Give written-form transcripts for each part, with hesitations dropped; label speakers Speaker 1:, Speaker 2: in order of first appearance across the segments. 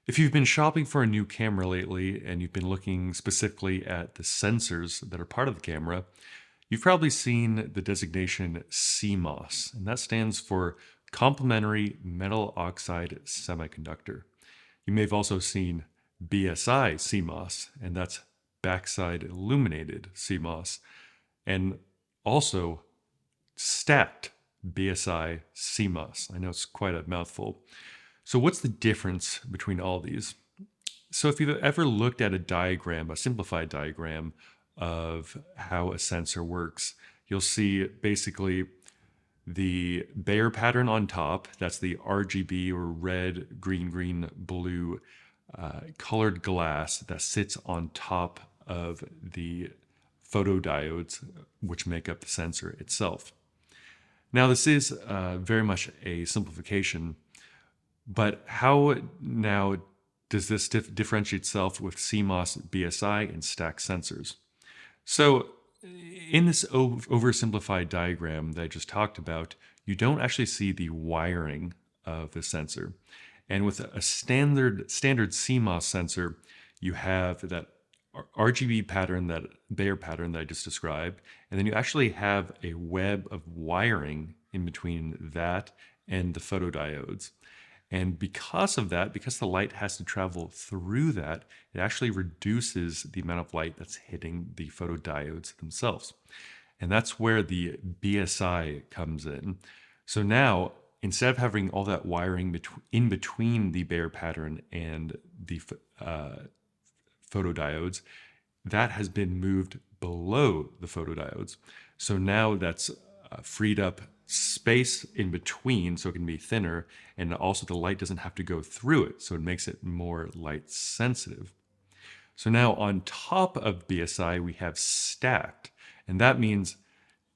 Speaker 1: If you've been shopping for a new camera lately and you've been looking specifically at the sensors that are part of the camera, you've probably seen the designation CMOS, and that stands for Complementary Metal Oxide Semiconductor. You may have also seen BSI CMOS, and that's Backside Illuminated CMOS, and also stacked BSI CMOS. I know it's quite a mouthful. So what's the difference between all these? So if you've ever looked at a diagram, a simplified diagram of how a sensor works, you'll see basically the Bayer pattern on top. That's the RGB or red, green, blue colored glass that sits on top of the photodiodes, which make up the sensor itself. Now, this is very much a simplification, but how now does this differentiate itself with CMOS, BSI, and stacked sensors? So in this oversimplified diagram that I just talked about, you don't actually see the wiring of the sensor. And with a standard CMOS sensor, you have that RGB pattern, that Bayer pattern that I just described, and then you actually have a web of wiring in between that and the photodiodes. And because of that, because the light has to travel through that, it actually reduces the amount of light that's hitting the photodiodes themselves. And that's where the BSI comes in. So now, instead of having all that wiring in between the Bayer pattern and the photodiodes, that has been moved below the photodiodes. So now that's freed up space in between so it can be thinner, and also the light doesn't have to go through it, so it makes it more light sensitive. So now on top of BSI, we have stacked, and that means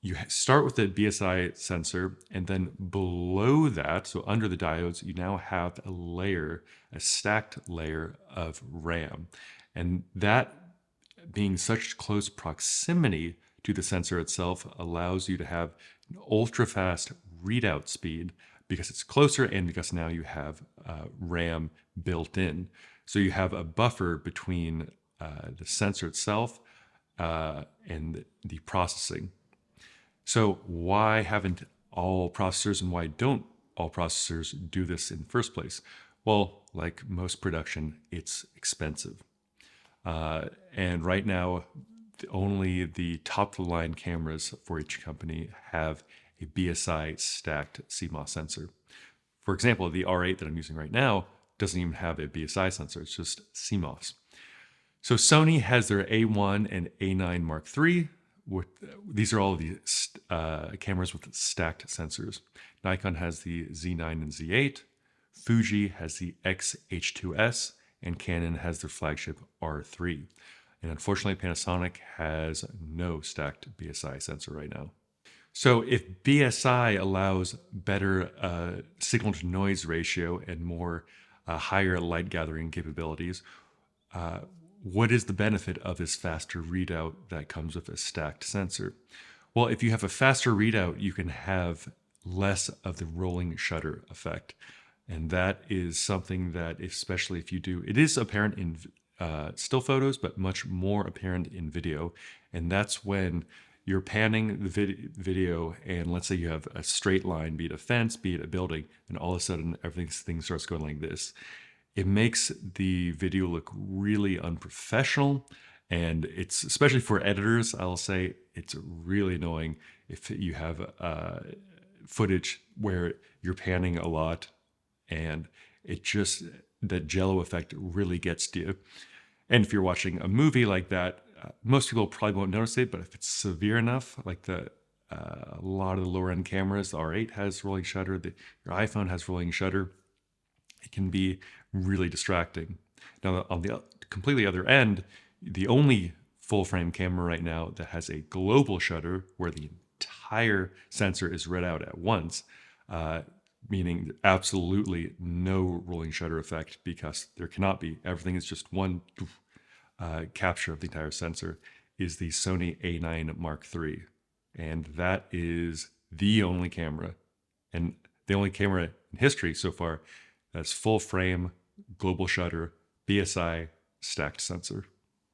Speaker 1: you start with the BSI sensor, and then below that, so under the diodes, you now have a stacked layer of RAM. And that, being such close proximity to the sensor itself, allows you to have an ultra fast readout speed because it's closer and because now you have RAM built in. So you have a buffer between the sensor itself and the processing. So why haven't all processors, and why don't all processors do this in the first place? Well, like most production, it's expensive. And right now, only the top-of-the-line cameras for each company have a BSI stacked CMOS sensor. For example, the R8 that I'm using right now doesn't even have a BSI sensor. It's just CMOS. So Sony has their A1 and A9 Mark III. These are all the cameras with stacked sensors. Nikon has the Z9 and Z8. Fuji has the X-H2S, and Canon has their flagship R3. And unfortunately, Panasonic has no stacked BSI sensor right now. So if BSI allows better signal-to-noise ratio and more higher light gathering capabilities, what is the benefit of this faster readout that comes with a stacked sensor? Well, if you have a faster readout, you can have less of the rolling shutter effect. And that is something that, especially if you do, it is apparent in still photos, but much more apparent in video. And that's when you're panning the video, and let's say you have a straight line, be it a fence, be it a building, and all of a sudden everything starts going like this. It makes the video look really unprofessional, and it's, especially for editors, I'll say it's really annoying if you have footage where you're panning a lot and it just, that jello effect really gets to you. And if you're watching a movie like that, most people probably won't notice it, but if it's severe enough, like a lot of the lower end cameras, the R8 has rolling shutter, your iPhone has rolling shutter, it can be really distracting. Now, on the completely other end, the only full frame camera right now that has a global shutter where the entire sensor is read out at once, meaning absolutely no rolling shutter effect because there cannot be. Everything is just one capture of the entire sensor, is the Sony A9 Mark III. And that is the only camera, and the only camera in history so far that's full frame global shutter, BSI stacked sensor.